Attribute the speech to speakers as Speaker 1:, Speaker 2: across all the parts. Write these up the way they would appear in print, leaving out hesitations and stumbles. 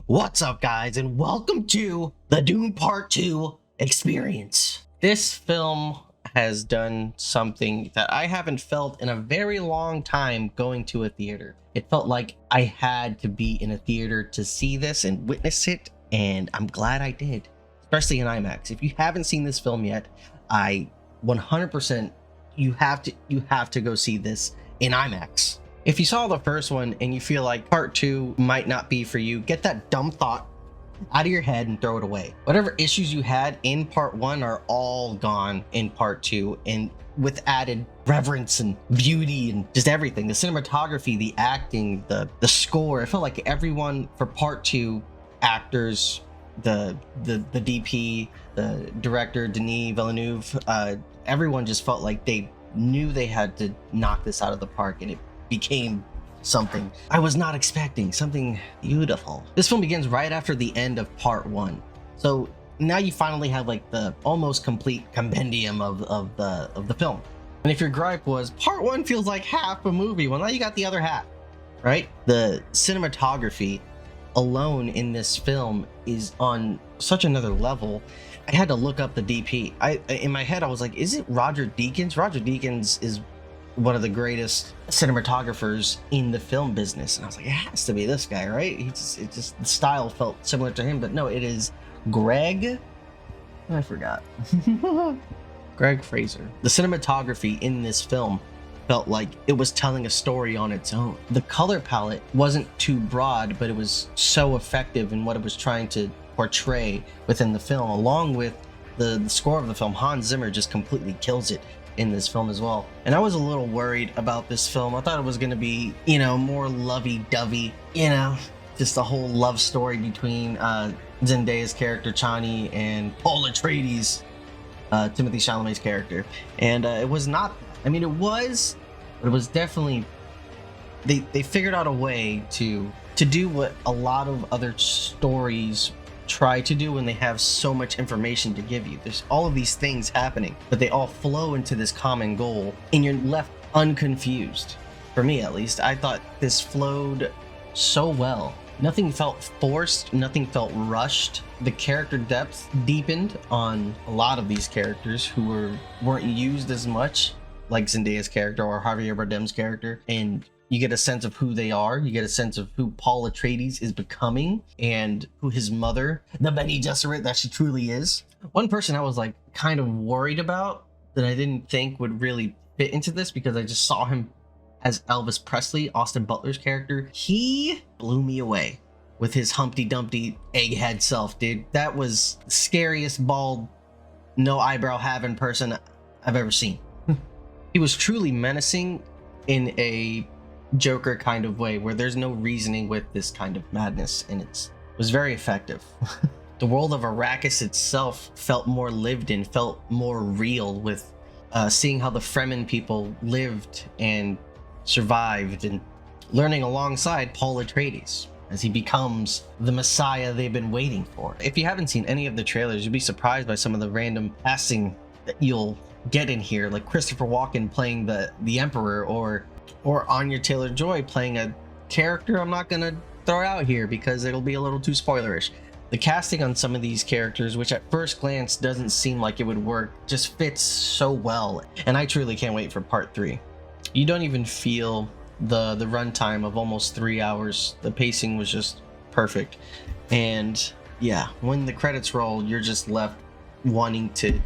Speaker 1: What's up, guys, and welcome to the Dune Part 2 experience. This film has done something that I haven't felt in a very long time going to a theater. It felt like I had to be in a theater to see this and witness it, and I'm glad I did, especially in IMAX. If you haven't seen this film yet, I 100% you have to go see this in IMAX. If you saw the first one and you feel like part 2 might not be for you, get that dumb thought out of your head and throw it away. Whatever issues you had in part 1 are all gone in part 2, and with added reverence and beauty and just everything. The cinematography, the acting, the score. It felt like everyone for part 2, actors, the DP, the director, Denis Villeneuve, everyone just felt like they knew they had to knock this out of the park, and it became something I was not expecting, something beautiful. This film begins right after the end of part 1. So now you finally have like the almost complete compendium of the film. And if your gripe was part 1 feels like half a movie, well, now you got the other half, right? The cinematography alone in this film is on such another level. I had to look up the DP. In my head I was like, is it Roger Deakins? Roger Deakins is one of the greatest cinematographers in the film business, and I was like, it has to be this guy, right? It just the style felt similar to him, but no, it is Greg. I forgot. Greg Fraser. The cinematography in this film felt like it was telling a story on its own. The color palette wasn't too broad, but it was so effective in what it was trying to portray within the film, along with the score of the film. Hans Zimmer just completely kills it in this film as well. And I was a little worried about this film. I thought it was going to be, more lovey-dovey, just a whole love story between Zendaya's character Chani and Paul Atreides, Timothée Chalamet's character. And it was not. I mean, it was, but it was definitely, they figured out a way to do what a lot of other stories try to do when they have so much information to give you. There's all of these things happening, but they all flow into this common goal, and you're left unconfused. For me, at least, I thought this flowed so well. Nothing felt forced, nothing felt rushed. The character depth deepened on a lot of these characters who weren't used as much, like Zendaya's character or Javier Bardem's character, and you get a sense of who they are. You get a sense of who Paul Atreides is becoming and who his mother, the Bene Gesserit that she truly is. One person I was like kind of worried about that I didn't think would really fit into this, because I just saw him as Elvis Presley, Austin Butler's character. He blew me away with his Humpty Dumpty egghead self, dude. That was the scariest bald, no eyebrow having person I've ever seen. He was truly menacing in a Joker kind of way, where there's no reasoning with this kind of madness, and it was very effective. The world of Arrakis itself felt more lived in, felt more real, with seeing how the Fremen people lived and survived, and learning alongside Paul Atreides as he becomes the Messiah they've been waiting for. If you haven't seen any of the trailers, you'll be surprised by some of the random casting that you'll get in here, like Christopher Walken playing the Emperor, or Anya Taylor-Joy playing a character I'm not gonna throw out here because it'll be a little too spoilerish. The casting on some of these characters, which at first glance doesn't seem like it would work, just fits so well, and I truly can't wait for part 3. You don't even feel the runtime of almost 3 hours. The pacing was just perfect, and yeah, when the credits roll, you're just left wanting to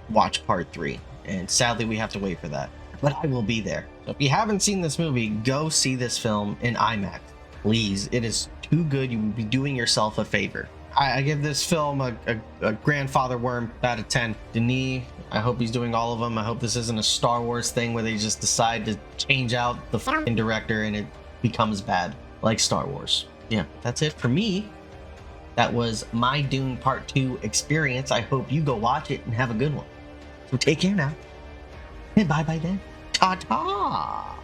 Speaker 1: watch part 3, and sadly we have to wait for that, but I will be there. So if you haven't seen this movie, go see this film in IMAX, please. It is too good. You would be doing yourself a favor. I give this film a grandfather worm out of 10. Denis, I hope he's doing all of them. I hope this isn't a Star Wars thing where they just decide to change out the fucking director and it becomes bad like Star Wars. Yeah, that's it for me. That was my Dune Part 2 experience. I hope you go watch it and have a good one. So take care now, and bye-bye then. Ta-ta!